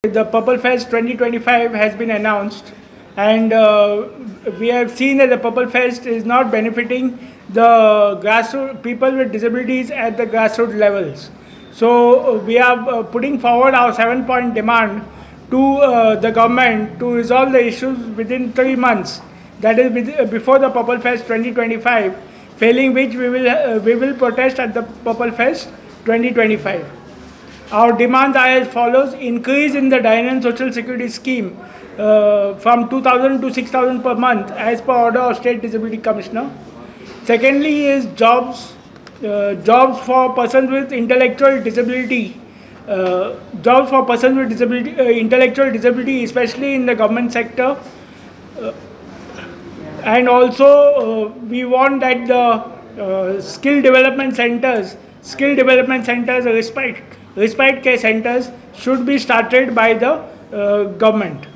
The Purple Fest 2025 has been announced, and we have seen that the Purple Fest is not benefiting the grassroots people with disabilities at the grassroots levels. So we are putting forward our 7-point demand to the government to resolve the issues within 3 months. That is before the Purple Fest 2025. Failing which we will protest at the Purple Fest 2025. Our demands are as follows: increase in the Dynamic Social Security Scheme from 2,000 to 6,000 per month as per order of State Disability Commissioner. Secondly is jobs for persons with intellectual disability. Jobs for persons with disability, intellectual disability, especially in the government sector. And also we want that the skill development centers, respite care centers should be started by the government.